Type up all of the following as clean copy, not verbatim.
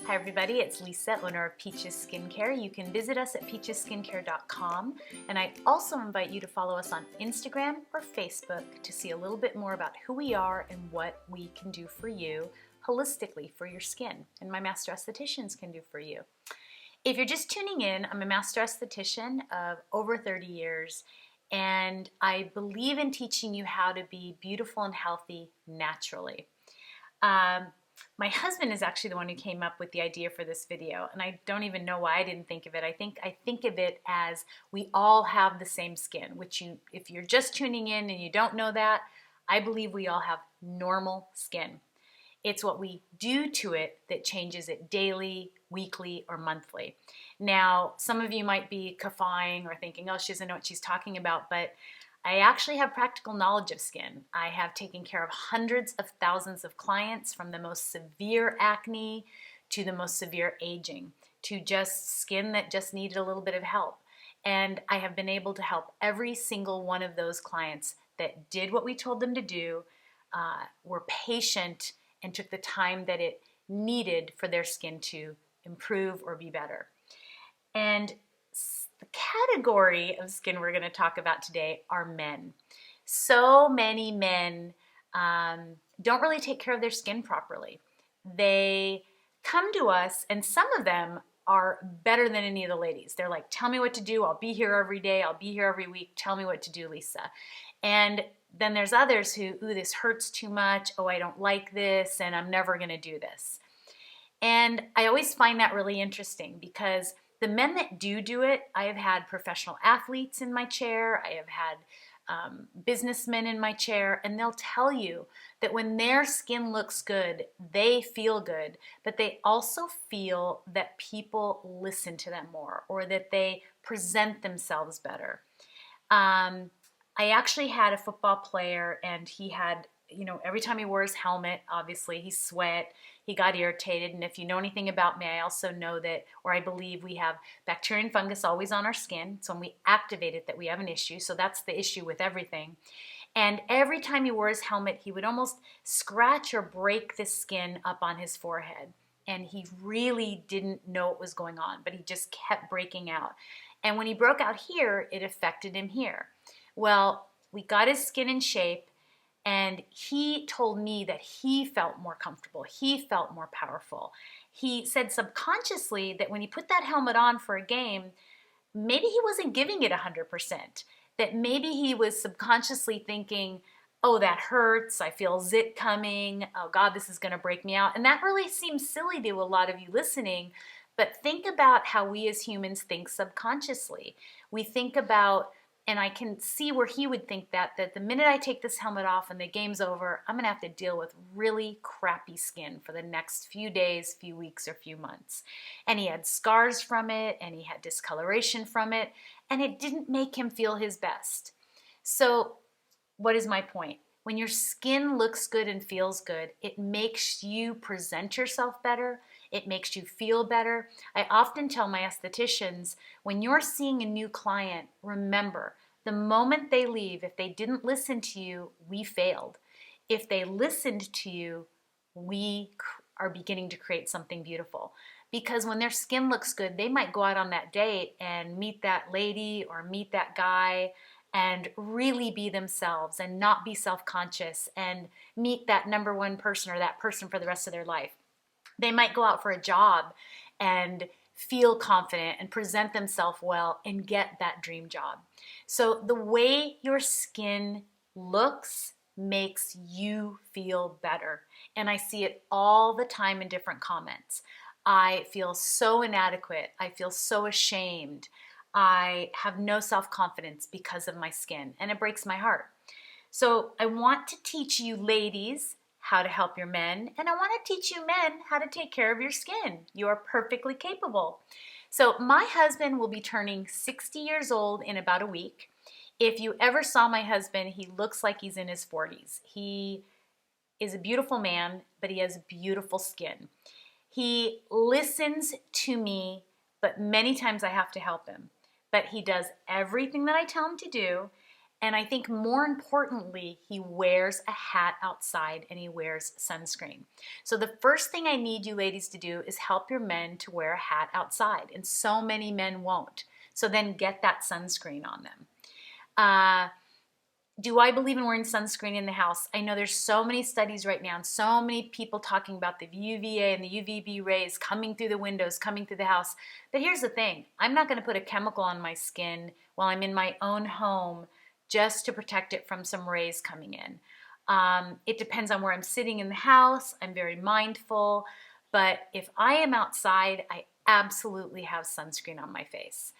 Hi everybody, it's Lisa, owner of Peaches Skincare. You can visit us at peachesskincare.com, and I also invite you to follow us on Instagram or Facebook to see a little bit more about who we are and what we can do for you holistically for your skin, and my master estheticians can do for you. If you're just tuning in, I'm a master esthetician of over 30 years, and I believe in teaching you how to be beautiful and healthy naturally. My husband is actually the one who came up with the idea for this video, and I don't even know why I didn't think of it. I think of it as we all have the same skin, which if you're just tuning in and you don't know that, I believe we all have normal skin. It's what we do to it that changes it daily, weekly, or monthly. Now, some of you might be guffawing or thinking, oh, she doesn't know what she's talking about, but I actually have practical knowledge of skin. I have taken care of hundreds of thousands of clients, from the most severe acne to the most severe aging, to just skin that just needed a little bit of help. And I have been able to help every single one of those clients that did what we told them to do, were patient, and took the time that it needed for their skin to improve or be better. And the category of skin we're going to talk about today are men. So many men don't really take care of their skin properly. They come to us, and some of them are better than any of the ladies. They're like, tell me what to do. I'll be here every day. I'll be here every week. Tell me what to do, Lisa. And then there's others who, ooh, this hurts too much. Oh, I don't like this, and I'm never going to do this. And I always find that really interesting, because the men that do it, I have had professional athletes in my chair, I have had businessmen in my chair, and they'll tell you that when their skin looks good, they feel good, but they also feel that people listen to them more, or that they present themselves better. I actually had a football player, and he had, every time he wore his helmet, obviously he sweat, he got irritated. And if you know anything about me, I also know that, or I believe, we have bacteria and fungus always on our skin. So when we activate it, that we have an issue. So that's the issue with everything. And every time he wore his helmet, he would almost scratch or break the skin up on his forehead. And he really didn't know what was going on, but he just kept breaking out. And when he broke out here, it affected him here. Well, we got his skin in shape, and he told me that he felt more comfortable. He felt more powerful. He said subconsciously that when he put that helmet on for a game, maybe he wasn't giving it 100%. That maybe he was subconsciously thinking, oh, that hurts. I feel zit coming. Oh God, this is going to break me out. And that really seems silly to a lot of you listening. But think about how we as humans think subconsciously. We think about, and I can see where he would think that the minute I take this helmet off and the game's over, I'm going to have to deal with really crappy skin for the next few days, few weeks, or few months. And he had scars from it, and he had discoloration from it, and it didn't make him feel his best. So what is my point? When your skin looks good and feels good, it makes you present yourself better. It makes you feel better. I often tell my estheticians, when you're seeing a new client, remember, the moment they leave, if they didn't listen to you, we failed. If they listened to you, we are beginning to create something beautiful. Because when their skin looks good, they might go out on that date and meet that lady or meet that guy and really be themselves and not be self-conscious, and meet that number one person or that person for the rest of their life. They might go out for a job and feel confident and present themselves well and get that dream job. So the way your skin looks makes you feel better. And I see it all the time in different comments. I feel so inadequate. I feel so ashamed. I have no self-confidence because of my skin, and it breaks my heart. So I want to teach you ladies how to help your men, and I want to teach you men how to take care of your skin. You are perfectly capable. So my husband will be turning 60 years old in about a week. If you ever saw my husband, he looks like he's in his 40s. He is a beautiful man, but he has beautiful skin. He listens to me, but many times I have to help him. But he does everything that I tell him to do, And I think more importantly, he wears a hat outside and he wears sunscreen. So the first thing I need you ladies to do is help your men to wear a hat outside. And so many men won't. So then get that sunscreen on them. Do I believe in wearing sunscreen in the house? I know there's so many studies right now and so many people talking about the UVA and the UVB rays coming through the windows, coming through the house. But here's the thing. I'm not going to put a chemical on my skin while I'm in my own home just to protect it from some rays coming in. It depends on where I'm sitting in the house. I'm very mindful. But if I am outside, I absolutely have sunscreen on my face.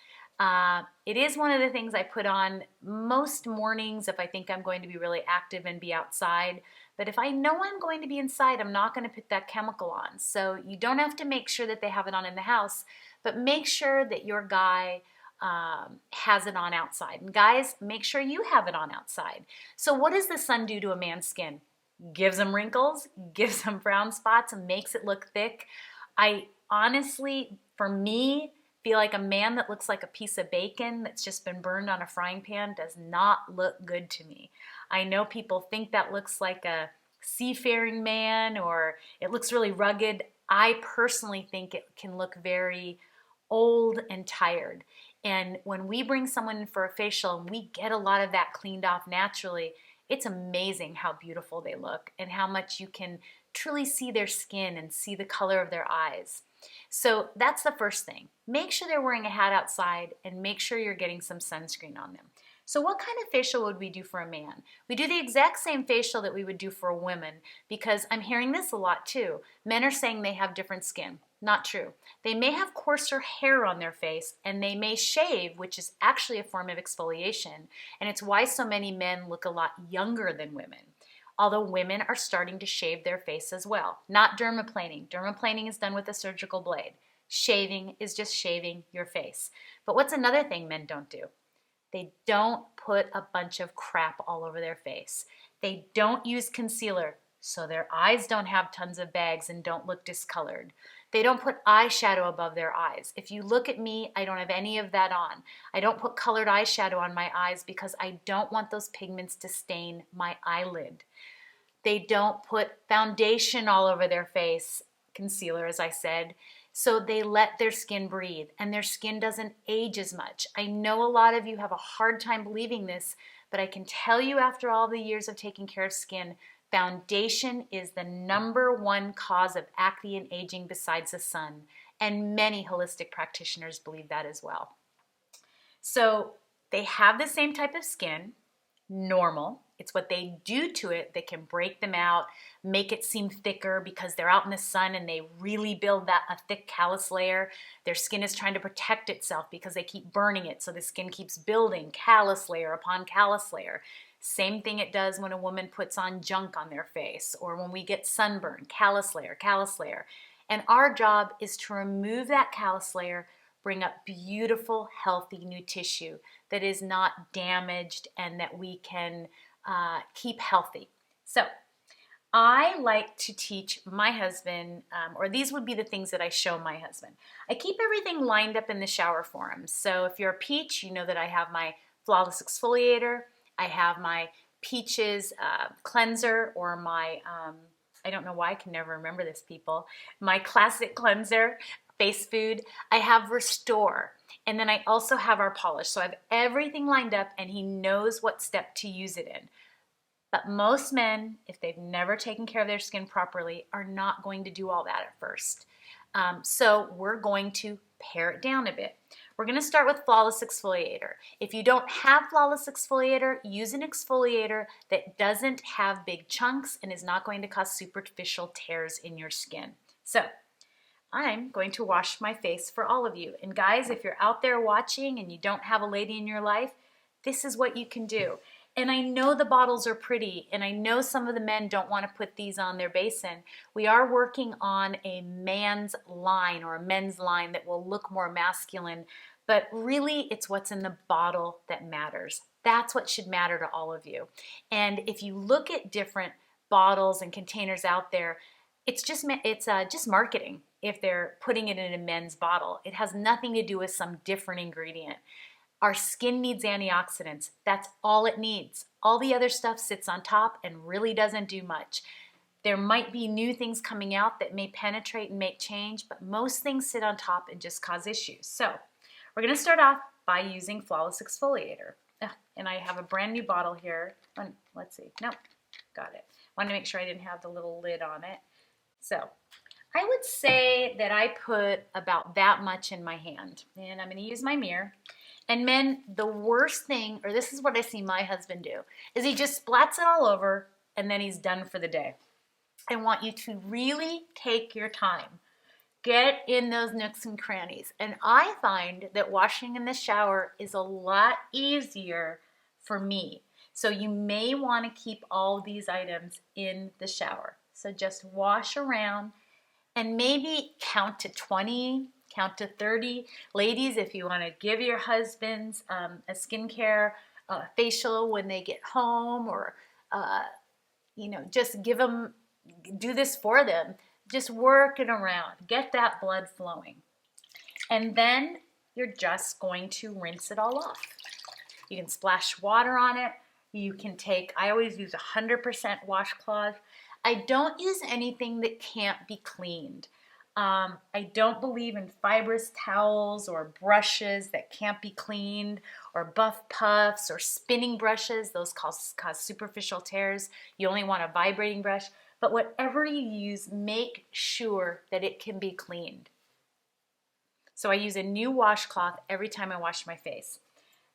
It is one of the things I put on most mornings if I think I'm going to be really active and be outside. But if I know I'm going to be inside, I'm not going to put that chemical on. So you don't have to make sure that they have it on in the house, but make sure that your guy has it on outside. And guys, make sure you have it on outside. So what does the sun do to a man's skin? Gives him wrinkles, gives him brown spots, and makes it look thick. I honestly, for me, feel like a man that looks like a piece of bacon that's just been burned on a frying pan does not look good to me. I know people think that looks like a seafaring man or it looks really rugged. I personally think it can look very old and tired. And when we bring someone in for a facial and we get a lot of that cleaned off naturally, it's amazing how beautiful they look and how much you can truly see their skin and see the color of their eyes. So that's the first thing. Make sure they're wearing a hat outside and make sure you're getting some sunscreen on them. So what kind of facial would we do for a man? We do the exact same facial that we would do for a woman because I'm hearing this a lot too. Men are saying they have different skin. Not true. They may have coarser hair on their face and they may shave, which is actually a form of exfoliation. And it's why so many men look a lot younger than women. Although women are starting to shave their face as well. Not dermaplaning. Dermaplaning is done with a surgical blade. Shaving is just shaving your face. But what's another thing men don't do? They don't put a bunch of crap all over their face. They don't use concealer, so their eyes don't have tons of bags and don't look discolored. They don't put eyeshadow above their eyes. If you look at me, I don't have any of that on. I don't put colored eyeshadow on my eyes because I don't want those pigments to stain my eyelid. They don't put foundation all over their face, concealer as I said, so they let their skin breathe and their skin doesn't age as much. I know a lot of you have a hard time believing this, but I can tell you after all the years of taking care of skin, foundation is the #1 cause of acne and aging besides the sun, and many holistic practitioners believe that as well. So they have the same type of skin, normal. It's what they do to it that can break them out, make it seem thicker because they're out in the sun and they really build that a thick callus layer. Their skin is trying to protect itself because they keep burning it, so the skin keeps building callus layer upon callus layer. Same thing it does when a woman puts on junk on their face or when we get sunburn, callus layer, callus layer. And our job is to remove that callus layer, bring up beautiful, healthy new tissue that is not damaged and that we can keep healthy. So I like to teach my husband, or these would be the things that I show my husband. I keep everything lined up in the shower for him. So if you're a peach, you know that I have my Flawless Exfoliator. I have my Peaches cleanser or my, I don't know why I can never remember this, people, my classic cleanser, face food. I have Restore. And then I also have our polish. So I have everything lined up and he knows what step to use it in. But most men, if they've never taken care of their skin properly, are not going to do all that at first. So we're going to pare it down a bit. We're going to start with Flawless Exfoliator. If you don't have Flawless Exfoliator, use an exfoliator that doesn't have big chunks and is not going to cause superficial tears in your skin. So I'm going to wash my face for all of you. And guys, if you're out there watching and you don't have a lady in your life, this is what you can do. And I know the bottles are pretty, and I know some of the men don't want to put these on their basin. We are working on a man's line or a men's line that will look more masculine, but really it's what's in the bottle that matters. That's what should matter to all of you. And if you look at different bottles and containers out there, it's just marketing if they're putting it in a men's bottle. It has nothing to do with some different ingredient. Our skin needs antioxidants. That's all it needs. All the other stuff sits on top and really doesn't do much. There might be new things coming out that may penetrate and make change, but most things sit on top and just cause issues. So we're going to start off by using Flawless Exfoliator. And I have a brand new bottle here. Let's see. Nope, got it. Wanted to make sure I didn't have the little lid on it. So I would say that I put about that much in my hand. And I'm going to use my mirror. And men, the worst thing, or this is what I see my husband do, is he just splats it all over and then he's done for the day. I want you to really take your time. Get in those nooks and crannies. And I find that washing in the shower is a lot easier for me. So you may want to keep all these items in the shower. So just wash around and maybe count to 20, count to 30. Ladies, if you want to give your husbands a skincare facial when they get home, or just do this for them. Just work it around. Get that blood flowing. And then you're just going to rinse it all off. You can splash water on it. You can I always use 100% washcloth. I don't use anything that can't be cleaned. I don't believe in fibrous towels or brushes that can't be cleaned, or buff puffs or spinning brushes. Those cause superficial tears. You only want a vibrating brush. But whatever you use, make sure that it can be cleaned. So I use a new washcloth every time I wash my face.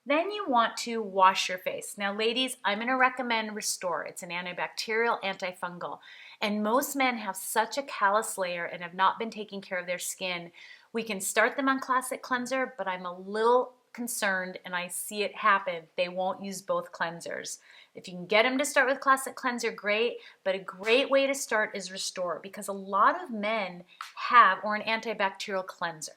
Then you want to wash your face. Now, ladies, I'm going to recommend Restore. It's an antibacterial, antifungal. And most men have such a callous layer and have not been taking care of their skin. We can start them on Classic Cleanser, but I'm a little concerned, and I see it happen. They won't use both cleansers. If you can get them to start with Classic Cleanser, great, but a great way to start is Restore, because a lot of men have, or an antibacterial cleanser.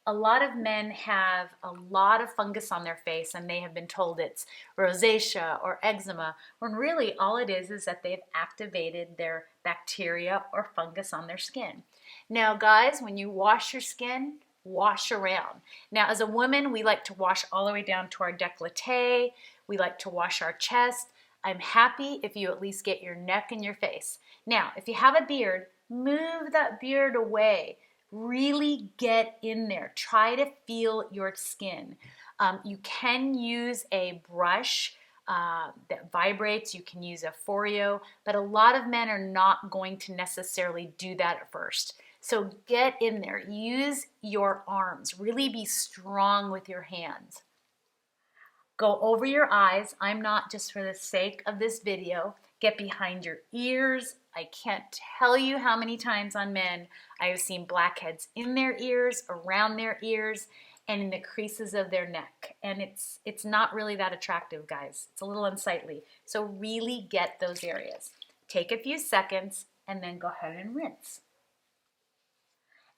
A lot of men have a lot of fungus on their face, and they have been told it's rosacea or eczema, when really all it is that they've activated their bacteria or fungus on their skin. Now, guys, when you wash your skin, wash around. Now, as a woman, we like to wash all the way down to our décolleté. We like to wash our chest. I'm happy if you at least get your neck and your face. Now, if you have a beard, move that beard away. Really get in there. Try to feel your skin. You can use a brush that vibrates. You can use a Foreo, but a lot of men are not going to necessarily do that at first. So get in there. Use your arms. Really be strong with your hands. Go over your eyes. I'm not, just for the sake of this video. Get behind your ears. I can't tell you how many times on men I have seen blackheads in their ears, around their ears, and in the creases of their neck. And it's not really that attractive, guys. It's a little unsightly. So really get those areas. Take a few seconds and then go ahead and rinse.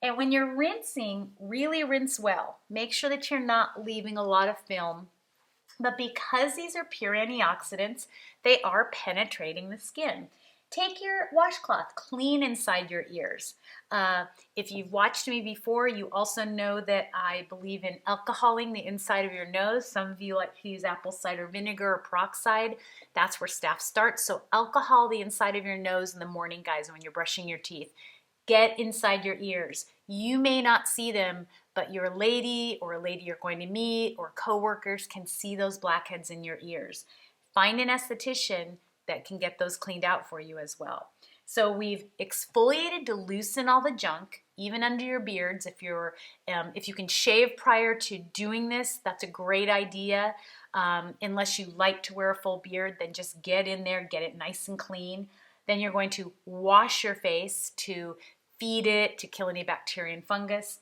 And when you're rinsing, really rinse well. Make sure that you're not leaving a lot of film. But because these are pure antioxidants, they are penetrating the skin. Take your washcloth, clean inside your ears. If you've watched me before, you also know that I believe in alcoholing the inside of your nose. Some of you like to use apple cider vinegar or peroxide. That's where staph starts. So alcohol the inside of your nose in the morning, guys, when you're brushing your teeth. Get inside your ears. You may not see them, but your lady or a lady you're going to meet or coworkers can see those blackheads in your ears. Find an esthetician that can get those cleaned out for you as well. So we've exfoliated to loosen all the junk, even under your beards. If you can shave prior to doing this, that's a great idea. Unless you like to wear a full beard, then just get in there, get it nice and clean. Then you're going to wash your face to feed it, to kill any bacteria and fungus.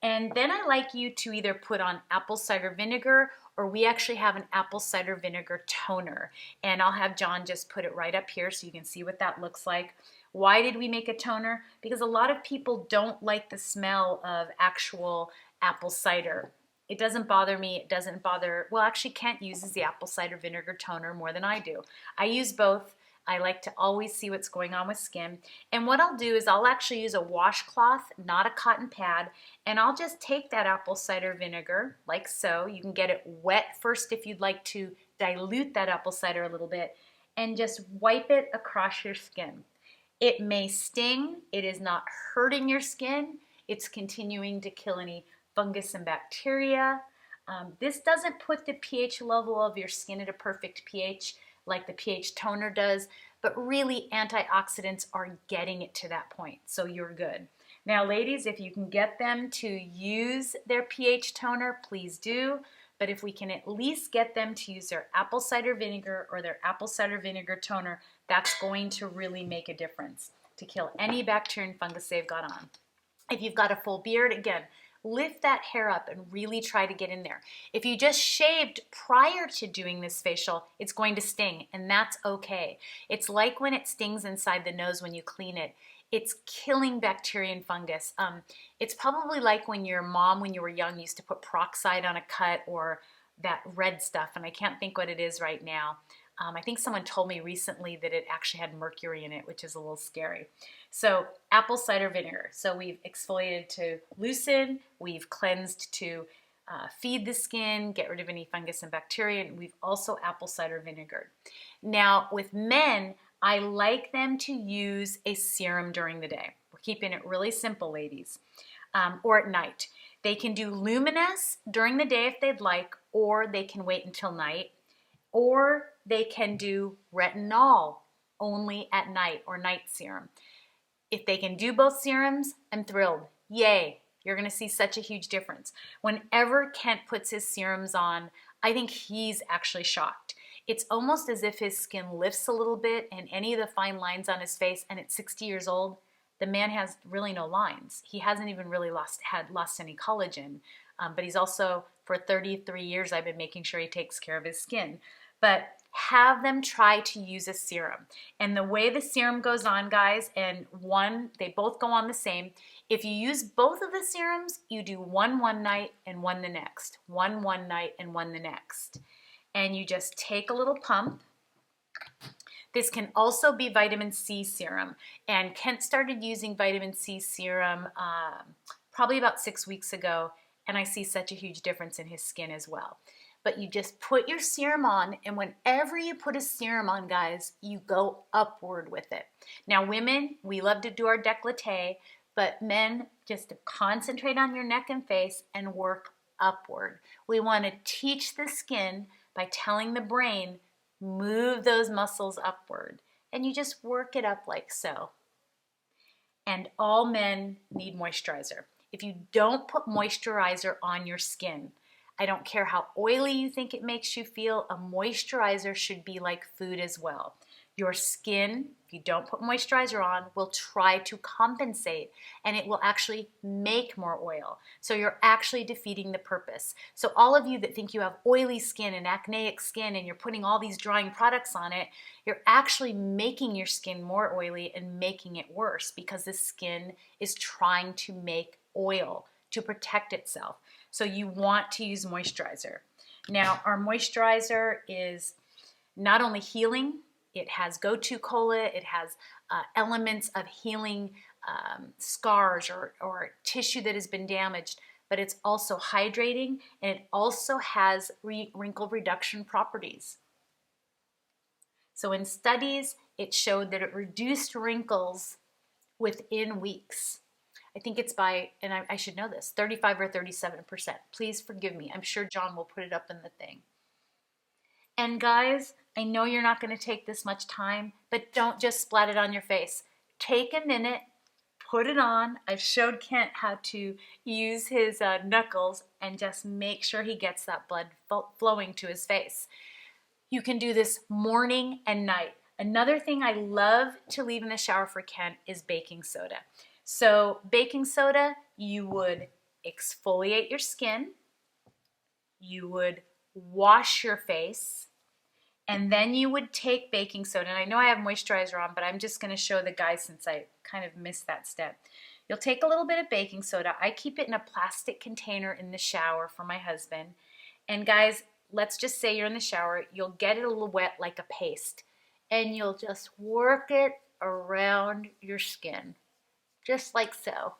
And then I like you to either put on apple cider vinegar, or we actually have an apple cider vinegar toner. And I'll have John just put it right up here so you can see what that looks like. Why did we make a toner? Because a lot of people don't like the smell of actual apple cider. It doesn't bother me. It doesn't bother, well, actually Kent uses the apple cider vinegar toner more than I do. I use both. I like to always see what's going on with skin. And what I'll do is I'll actually use a washcloth, not a cotton pad, and I'll just take that apple cider vinegar like so. You can get it wet first if you'd like to dilute that apple cider a little bit, and just wipe it across your skin. It may sting. It is not hurting your skin. It's continuing to kill any fungus and bacteria. This doesn't put the pH level of your skin at a perfect pH like the pH toner does, but really antioxidants are getting it to that point, so you're good. Now, ladies, if you can get them to use their pH toner, please do. But if we can at least get them to use their apple cider vinegar or their apple cider vinegar toner, that's going to really make a difference to kill any bacteria and fungus they've got on. If you've got a full beard, again, lift that hair up and really try to get in there. If you just shaved prior to doing this facial, it's going to sting, and that's okay. It's like when it stings inside the nose when you clean it. It's killing bacteria and fungus. It's probably like when your mom, when you were young, used to put peroxide on a cut or that red stuff, and I can't think what it is right now. I think someone told me recently that it actually had mercury in it, which is a little scary. So apple cider vinegar. So we've exfoliated to loosen, we've cleansed to feed the skin, get rid of any fungus and bacteria, and we've also apple cider vinegar. Now with men, I like them to use a serum during the day. We're keeping it really simple, ladies, or at night. They can do luminous during the day if they'd like, or they can wait until night, or they can do retinol only at night or night serum. If they can do both serums, I'm thrilled. Yay, you're gonna see such a huge difference. Whenever Kent puts his serums on, I think he's actually shocked. It's almost as if his skin lifts a little bit and any of the fine lines on his face, and at 60 years old, the man has really no lines. He hasn't even really lost any collagen, but he's also, for 33 years, I've been making sure he takes care of his skin. But have them try to use a serum. And the way the serum goes on, guys, and they both go on the same. If you use both of the serums, you do one night and one the next. One night and one the next. And you just take a little pump. This can also be vitamin C serum. And Kent started using vitamin C serum probably about 6 weeks ago, and I see such a huge difference in his skin as well. But you just put your serum on, and whenever you put a serum on, guys, you go upward with it. Now, women, we love to do our décolleté, but men, just to concentrate on your neck and face and work upward. We want to teach the skin by telling the brain, move those muscles upward. And you just work it up like so. And all men need moisturizer. If you don't put moisturizer on your skin, I don't care how oily you think it makes you feel, a moisturizer should be like food as well. Your skin, if you don't put moisturizer on, will try to compensate, and it will actually make more oil. So you're actually defeating the purpose. So all of you that think you have oily skin and acneic skin and you're putting all these drying products on it, you're actually making your skin more oily and making it worse because the skin is trying to make oil to protect itself. So you want to use moisturizer. Now, our moisturizer is not only healing, it has gotu kola, it has elements of healing scars or tissue that has been damaged, but it's also hydrating, and it also has wrinkle reduction properties. So in studies, it showed that it reduced wrinkles within weeks. I think it's by, and I should know this, 35 or 37%. Please forgive me. I'm sure John will put it up in the thing. And guys, I know you're not going to take this much time, but don't just splat it on your face. Take a minute, put it on. I've showed Kent how to use his knuckles and just make sure he gets that blood flowing to his face. You can do this morning and night. Another thing I love to leave in the shower for Kent is baking soda. So baking soda, you would exfoliate your skin, you would wash your face, and then you would take baking soda. And I know I have moisturizer on, but I'm just going to show the guys since I kind of missed that step. You'll take a little bit of baking soda. I keep it in a plastic container in the shower for my husband. And guys, let's just say you're in the shower. You'll get it a little wet like a paste. and you'll just work it around your skin, just like so.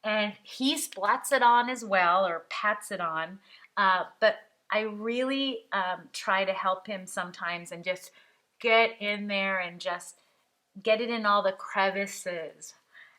And he splats it on as well, or pats it on, but I really try to help him sometimes and just get in there and just get it in all the crevices.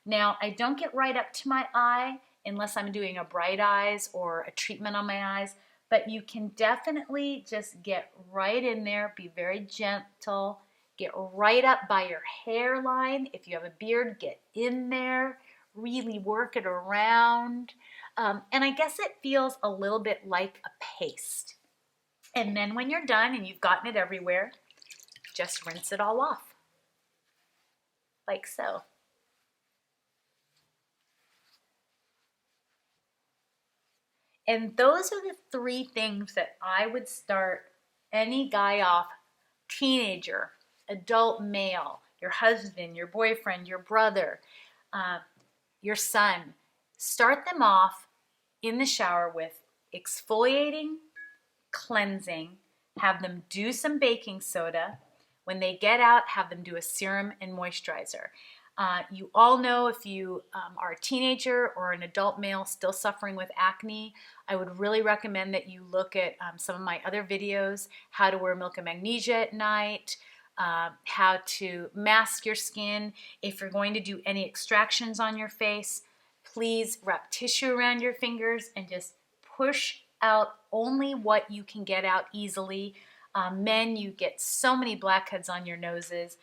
Now, I don't get right up to my eye unless I'm doing a bright eyes or a treatment on my eyes, but you can definitely just get right in there, be very gentle, get right up by your hairline. If you have a beard, get in there, really work it around. And I guess it feels a little bit like a paste. And then when you're done and you've gotten it everywhere, just rinse it all off, like so. And those are the 3 things that I would start any guy off, teenager, adult male, your husband, your boyfriend, your brother, your son. Start them off in the shower with exfoliating, cleansing, have them do some baking soda. When they get out, have them do a serum and moisturizer. You all know if you are a teenager or an adult male still suffering with acne, I would really recommend that you look at some of my other videos, how to wear milk and magnesia at night, how to mask your skin. If you're going to do any extractions on your face, please wrap tissue around your fingers and just push out only what you can get out easily. Men, you get so many blackheads on your noses.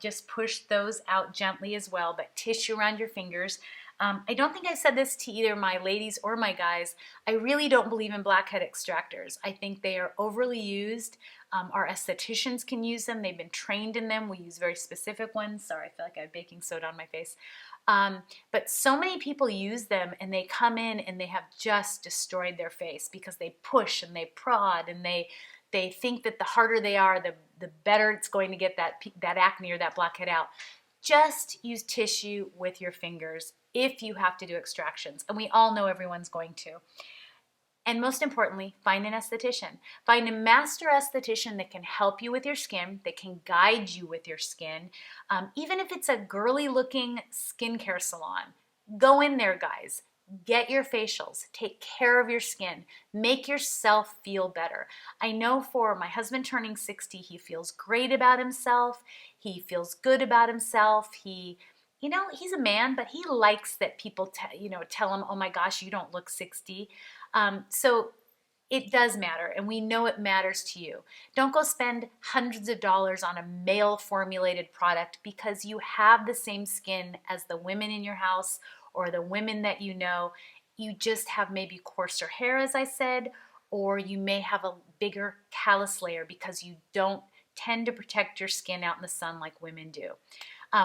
Just push those out gently as well, but tissue around your fingers. I don't think I said this to either my ladies or my guys. I really don't believe in blackhead extractors. I think they are overly used. Our estheticians can use them. They've been trained in them. We use very specific ones. Sorry, I feel like I have baking soda on my face. But so many people use them and they come in and they have just destroyed their face because they push and they prod and they think that the harder they are, the better it's going to get that acne or that blackhead out. Just use tissue with your fingers if you have to do extractions. And we all know everyone's going to. And most importantly, find an esthetician. Find a master esthetician that can help you with your skin, that can guide you with your skin. Even if it's a girly looking skincare salon, go in there, guys. Get your facials, take care of your skin, make yourself feel better. I know for my husband turning 60, he feels great about himself. He feels good about himself. He's a man, but he likes that people tell him, oh my gosh, you don't look 60. So it does matter, and we know it matters to you. Don't go spend hundreds of dollars on a male formulated product because you have the same skin as the women in your house or the women that you know. You just have maybe coarser hair, as I said, or you may have a bigger callus layer because you don't tend to protect your skin out in the sun like women do.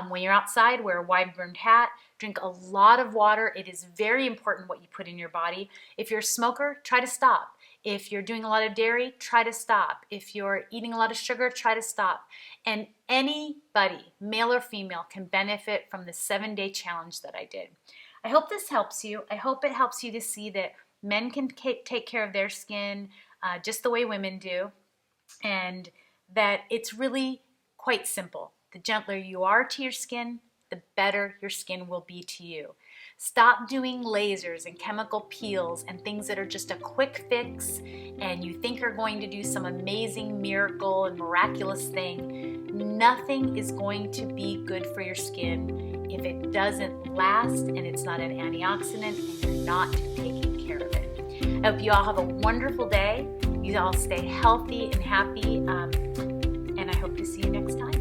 When you're outside, wear a wide-brimmed hat, drink a lot of water. It is very important what you put in your body. If you're a smoker, try to stop. If you're doing a lot of dairy, try to stop. If you're eating a lot of sugar, try to stop. And anybody, male or female, can benefit from the 7-day challenge that I did. I hope this helps you. I hope it helps you to see that men can take care of their skin just the way women do, and that it's really quite simple. The gentler you are to your skin, the better your skin will be to you. Stop doing lasers and chemical peels and things that are just a quick fix and you think are going to do some amazing miracle and miraculous thing. Nothing is going to be good for your skin if it doesn't last and it's not an antioxidant and you're not taking care of it. I hope you all have a wonderful day. You all stay healthy and happy, and I hope to see you next time.